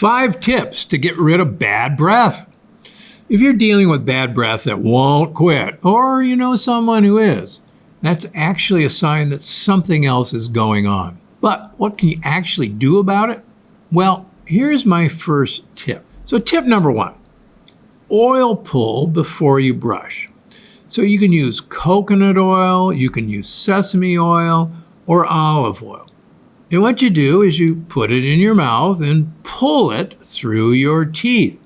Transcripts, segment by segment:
5 tips to get rid of bad breath. If you're dealing with bad breath that won't quit, or you know someone who is, that's actually a sign that something else is going on. But what can you actually do about it? Well, here's my first tip. So tip number 1, oil pull before you brush. So you can use coconut oil, you can use sesame oil, or olive oil. And what you do is you put it in your mouth and pull it through your teeth,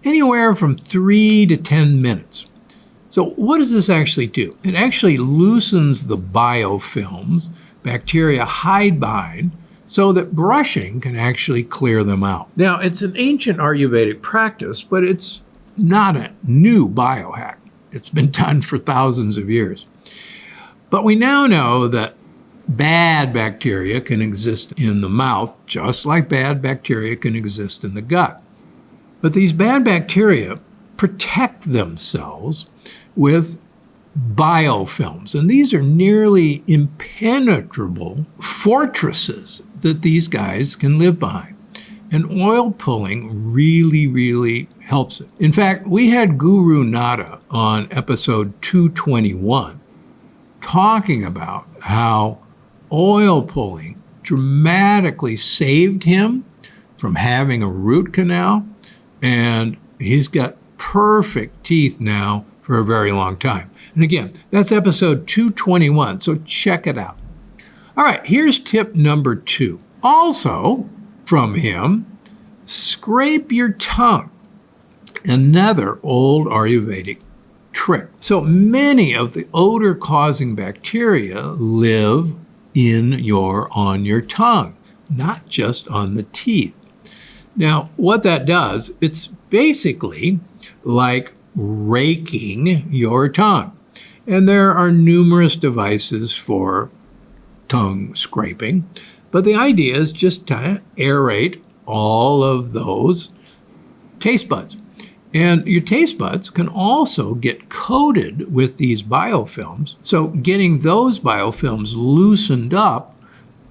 anywhere from 3 to 10 minutes. So what does this actually do? It actually loosens the biofilms bacteria hide behind so that brushing can actually clear them out. Now, it's an ancient Ayurvedic practice, but it's not a new biohack. It's been done for thousands of years. But we now know that bad bacteria can exist in the mouth, just like bad bacteria can exist in the gut. But these bad bacteria protect themselves with biofilms, and these are nearly impenetrable fortresses that these guys can live behind. And oil pulling really helps it. In fact, we had Guru Nada on episode 221 talking about how oil pulling dramatically saved him from having a root canal, and he's got perfect teeth now for a very long time. And again, that's episode 221, so check it out. All right, here's tip number 2. Also from him, scrape your tongue. Another old Ayurvedic trick. So many of the odor-causing bacteria live on your tongue, not just on the teeth. Now, what that does, it's basically like raking your tongue. And there are numerous devices for tongue scraping, but the idea is just to aerate all of those taste buds. And your taste buds can also get coated with these biofilms. So getting those biofilms loosened up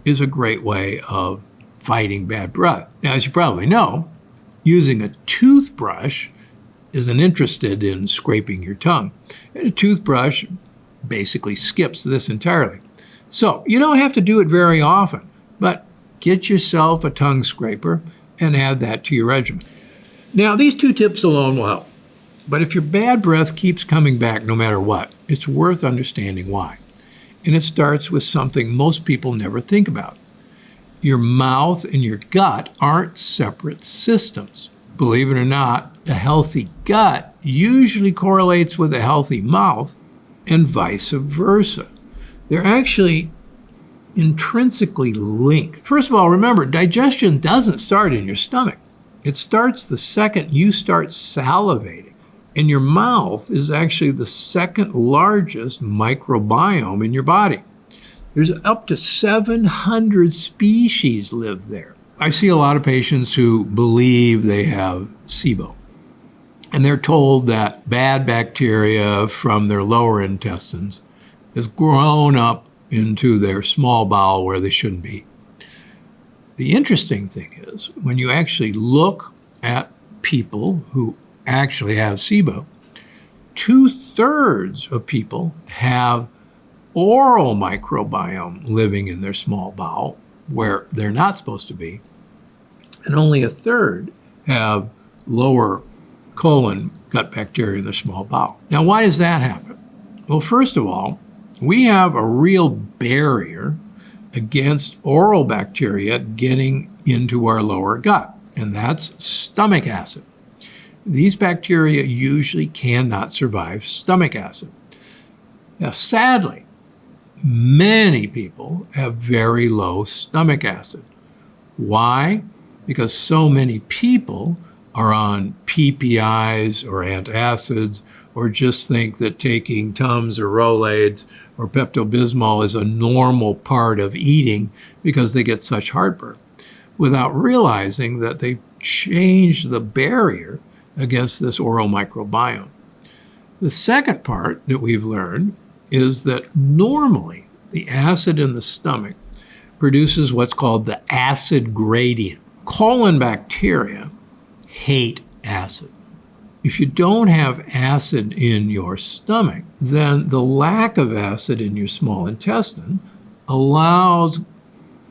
is a great way of fighting bad breath. Now, as you probably know, using a toothbrush isn't interested in scraping your tongue. And a toothbrush basically skips this entirely. So you don't have to do it very often, but get yourself a tongue scraper and add that to your regimen. Now, these 2 tips alone will help. But if your bad breath keeps coming back no matter what, it's worth understanding why. And it starts with something most people never think about. Your mouth and your gut aren't separate systems. Believe it or not, a healthy gut usually correlates with a healthy mouth and vice versa. They're actually intrinsically linked. First of all, remember, digestion doesn't start in your stomach. It starts the second you start salivating. And your mouth is actually the second largest microbiome in your body. There's up to 700 species live there. I see a lot of patients who believe they have SIBO. And they're told that bad bacteria from their lower intestines has grown up into their small bowel where they shouldn't be. The interesting thing is, when you actually look at people who actually have SIBO, 2/3 of people have oral microbiome living in their small bowel where they're not supposed to be, and only 1/3 have lower colon gut bacteria in their small bowel. Now, why does that happen? Well, first of all, we have a real barrier against oral bacteria getting into our lower gut, and that's stomach acid. These bacteria usually cannot survive stomach acid. Now, sadly, many people have very low stomach acid. Why? Because so many people are on PPIs or antacids, or just think that taking Tums or Rolaids or Pepto-Bismol is a normal part of eating because they get such heartburn, without realizing that they've changed the barrier against this oral microbiome. The second part that we've learned is that normally the acid in the stomach produces what's called the acid gradient. Colon bacteria hate acid. If you don't have acid in your stomach, then the lack of acid in your small intestine allows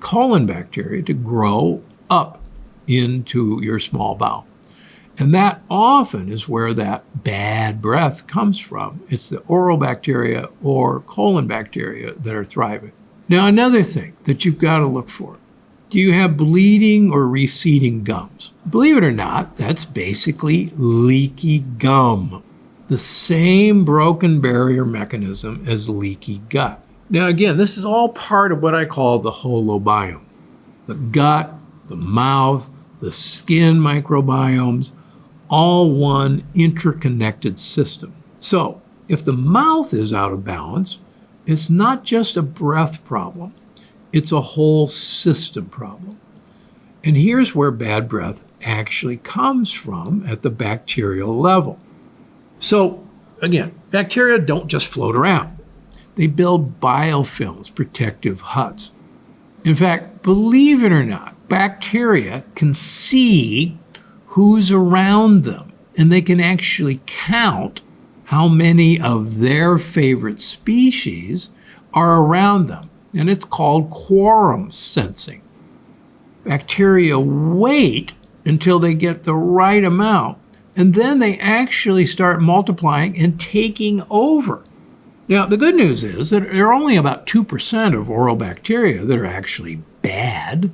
colon bacteria to grow up into your small bowel. And that often is where that bad breath comes from. It's the oral bacteria or colon bacteria that are thriving. Now, another thing that you've got to look for. Do you have bleeding or receding gums? Believe it or not, that's basically leaky gum. The same broken barrier mechanism as leaky gut. Now, again, this is all part of what I call the holobiome. The gut, the mouth, the skin microbiomes, all one interconnected system. So, if the mouth is out of balance, it's not just a breath problem. It's a whole system problem. And here's where bad breath actually comes from at the bacterial level. So, again, bacteria don't just float around. They build biofilms, protective huts. In fact, believe it or not, bacteria can see who's around them, and they can actually count how many of their favorite species are around them. And it's called quorum sensing. Bacteria wait until they get the right amount, and then they actually start multiplying and taking over. Now, the good news is that there are only about 2% of oral bacteria that are actually bad.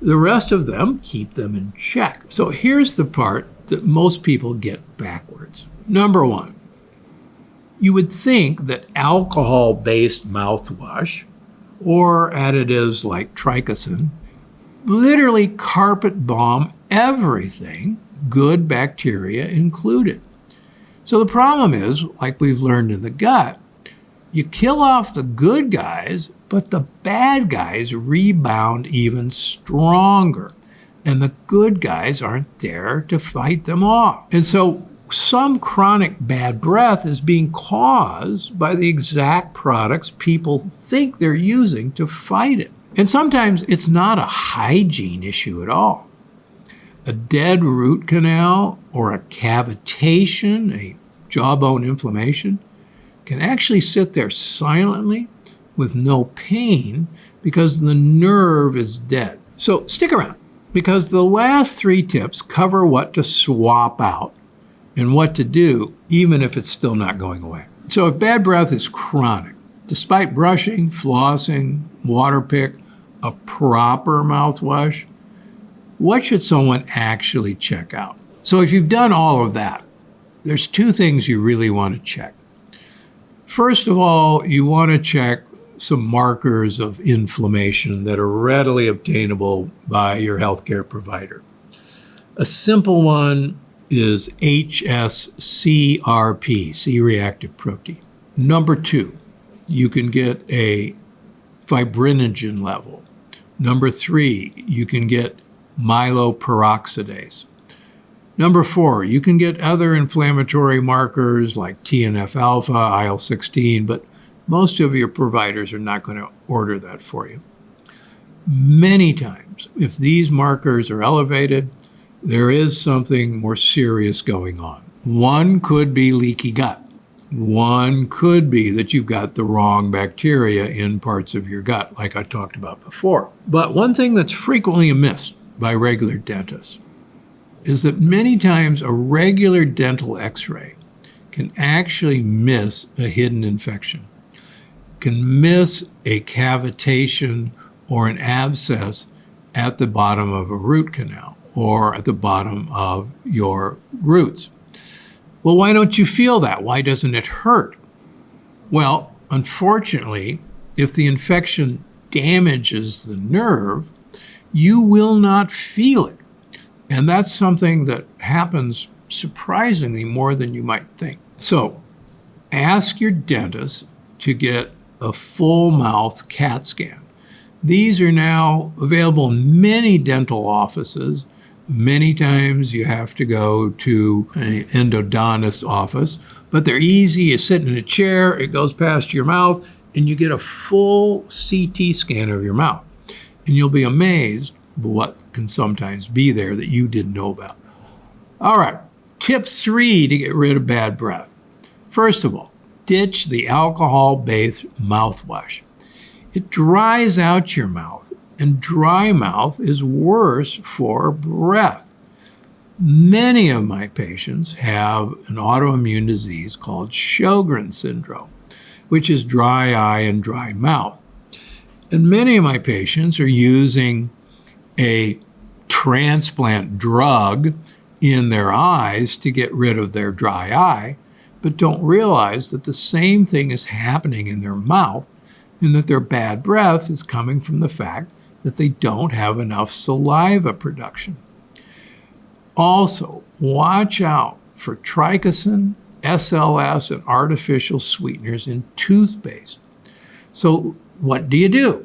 The rest of them keep them in check. So here's the part that most people get backwards. Number one, you would think that alcohol-based mouthwash or additives like trichosin literally carpet bomb everything, good bacteria included. So the problem is, like we've learned in the gut, you kill off the good guys, but the bad guys rebound even stronger. And the good guys aren't there to fight them off. And so some chronic bad breath is being caused by the exact products people think they're using to fight it. And sometimes it's not a hygiene issue at all. A dead root canal or a cavitation, a jawbone inflammation, can actually sit there silently with no pain because the nerve is dead. So stick around, because the last 3 tips cover what to swap out and what to do even if it's still not going away. So if bad breath is chronic, despite brushing, flossing, water pick, a proper mouthwash, what should someone actually check out? So if you've done all of that, there's 2 things you really want to check. First of all, you want to check some markers of inflammation that are readily obtainable by your healthcare provider. A simple one is HSCRP, C-reactive protein. Number 2, you can get a fibrinogen level. Number 3, you can get myeloperoxidase. Number 4, you can get other inflammatory markers like TNF-alpha, IL-16, but most of your providers are not going to order that for you. Many times, if these markers are elevated, there is something more serious going on. One could be leaky gut. One could be that you've got the wrong bacteria in parts of your gut, like I talked about before. But one thing that's frequently missed by regular dentists is that many times a regular dental x-ray can actually miss a hidden infection, can miss a cavitation or an abscess at the bottom of a root canal or at the bottom of your roots. Well, why don't you feel that? Why doesn't it hurt? Well, unfortunately, if the infection damages the nerve, you will not feel it. And that's something that happens surprisingly more than you might think. So ask your dentist to get a full mouth CAT scan. These are now available in many dental offices. Many times you have to go to an endodontist office, but they're easy. You sit in a chair, it goes past your mouth, and you get a full CT scan of your mouth. And you'll be amazed what can sometimes be there that you didn't know about. All right, tip 3 to get rid of bad breath. First of all, ditch the alcohol-based mouthwash. It dries out your mouth, and dry mouth is worse for breath. Many of my patients have an autoimmune disease called Sjogren's syndrome, which is dry eye and dry mouth. And many of my patients are using a transplant drug in their eyes to get rid of their dry eye, but don't realize that the same thing is happening in their mouth, and that their bad breath is coming from the fact that they don't have enough saliva production. Also, watch out for trichosan, SLS, and artificial sweeteners in toothpaste. So what do?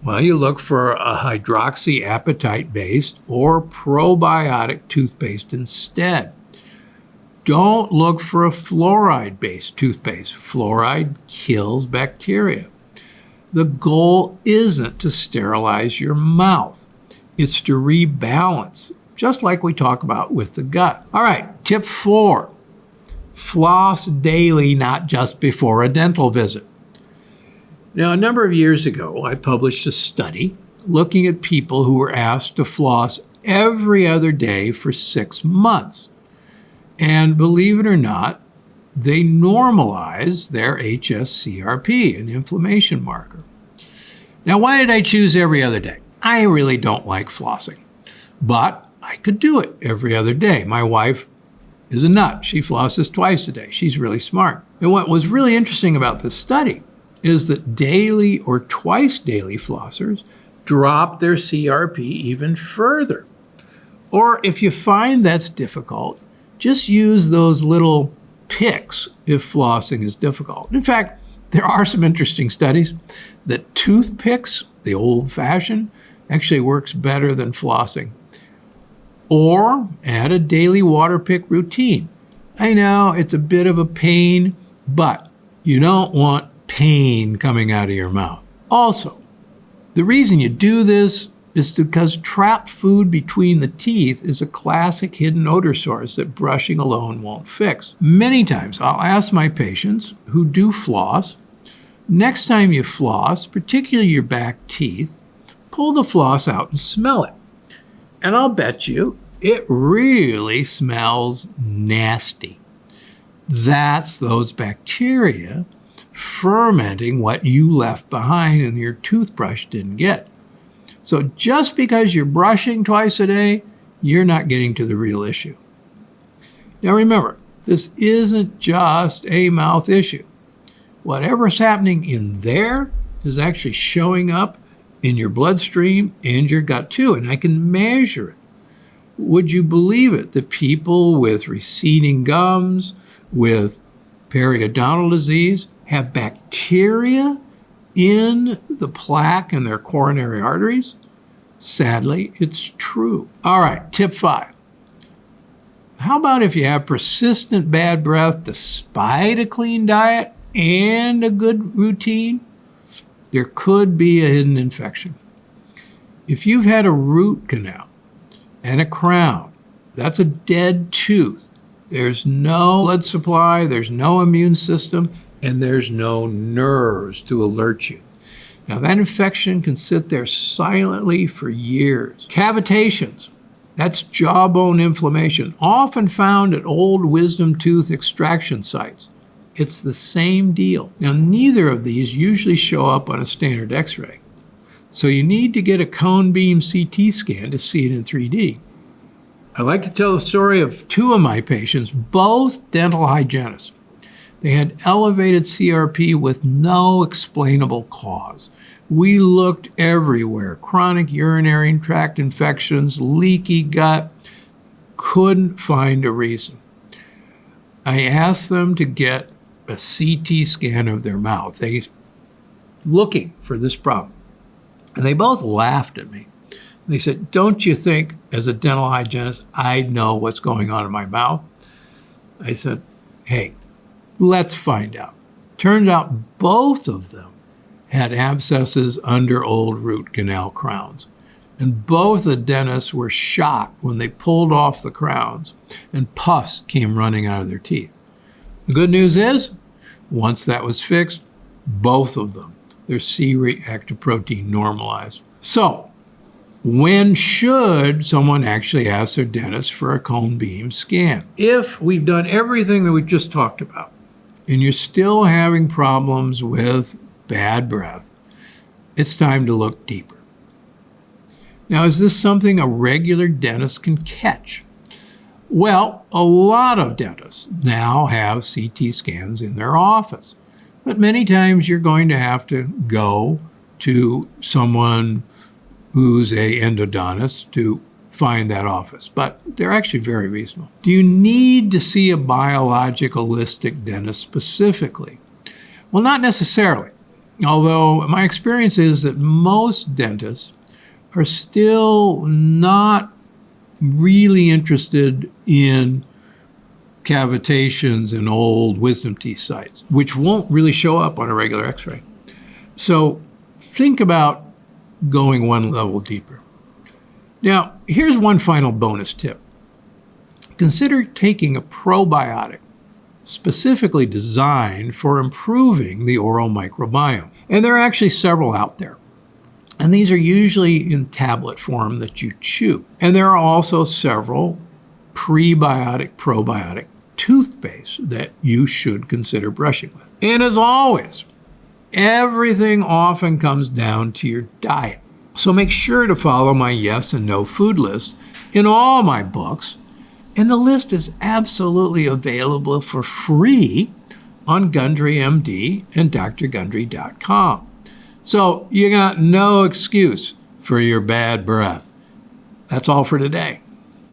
Well, you look for a hydroxyapatite-based or probiotic toothpaste instead. Don't look for a fluoride-based toothpaste. Fluoride kills bacteria. The goal isn't to sterilize your mouth. It's to rebalance, just like we talk about with the gut. All right, tip 4, floss daily, not just before a dental visit. Now, a number of years ago, I published a study looking at people who were asked to floss every other day for 6 months. And believe it or not, they normalized their hsCRP, an inflammation marker. Now, why did I choose every other day? I really don't like flossing, but I could do it every other day. My wife is a nut. She flosses twice a day. She's really smart. And what was really interesting about this study is that daily or twice daily flossers drop their CRP even further. Or if you find that's difficult, just use those little picks if flossing is difficult. In fact, there are some interesting studies that toothpicks, the old-fashioned, actually works better than flossing. Or add a daily water pick routine. I know it's a bit of a pain, but you don't want pain coming out of your mouth. Also, the reason you do this is because trapped food between the teeth is a classic hidden odor source that brushing alone won't fix. Many times I'll ask my patients who do floss, next time you floss, particularly your back teeth, pull the floss out and smell it. And I'll bet you it really smells nasty. That's those bacteria fermenting what you left behind and your toothbrush didn't get. So just because you're brushing twice a day, you're not getting to the real issue. Now remember, this isn't just a mouth issue. Whatever's happening in there is actually showing up in your bloodstream and your gut too, and I can measure it. Would you believe it that people with receding gums, with periodontal disease, have bacteria in the plaque in their coronary arteries? Sadly, it's true. All right, tip 5. How about if you have persistent bad breath despite a clean diet and a good routine? There could be a hidden infection. If you've had a root canal and a crown, that's a dead tooth. There's no blood supply, there's no immune system, and there's no nerves to alert you. Now that infection can sit there silently for years. Cavitations, that's jawbone inflammation, often found at old wisdom tooth extraction sites. It's the same deal. Now neither of these usually show up on a standard x-ray. So you need to get a cone beam CT scan to see it in 3D. I like to tell the story of 2 of my patients, both dental hygienists. They had elevated CRP with no explainable cause. We looked everywhere, chronic urinary tract infections, leaky gut, couldn't find a reason. I asked them to get a CT scan of their mouth. They looking for this problem. And they both laughed at me. They said, "Don't you think as a dental hygienist, I'd know what's going on in my mouth?" I said, "Hey, let's find out." Turned out both of them had abscesses under old root canal crowns. And both the dentists were shocked when they pulled off the crowns and pus came running out of their teeth. The good news is, once that was fixed, both of them, their C-reactive protein normalized. So, when should someone actually ask their dentist for a cone beam scan? If we've done everything that we've just talked about, and you're still having problems with bad breath, it's time to look deeper. Now, is this something a regular dentist can catch? Well, a lot of dentists now have CT scans in their office, but many times you're going to have to go to someone who's an endodontist to find that office, but they're actually very reasonable. Do you need to see a biologic-holistic dentist specifically? Well, not necessarily, although my experience is that most dentists are still not really interested in cavitations in old wisdom teeth sites, which won't really show up on a regular x-ray. So think about going one level deeper. Now, here's one final bonus tip. Consider taking a probiotic specifically designed for improving the oral microbiome. And there are actually several out there. And these are usually in tablet form that you chew. And there are also several prebiotic, probiotic toothpaste that you should consider brushing with. And as always, everything often comes down to your diet. So make sure to follow my yes and no food list in all my books. And the list is absolutely available for free on Gundry MD and drgundry.com. So you got no excuse for your bad breath. That's all for today.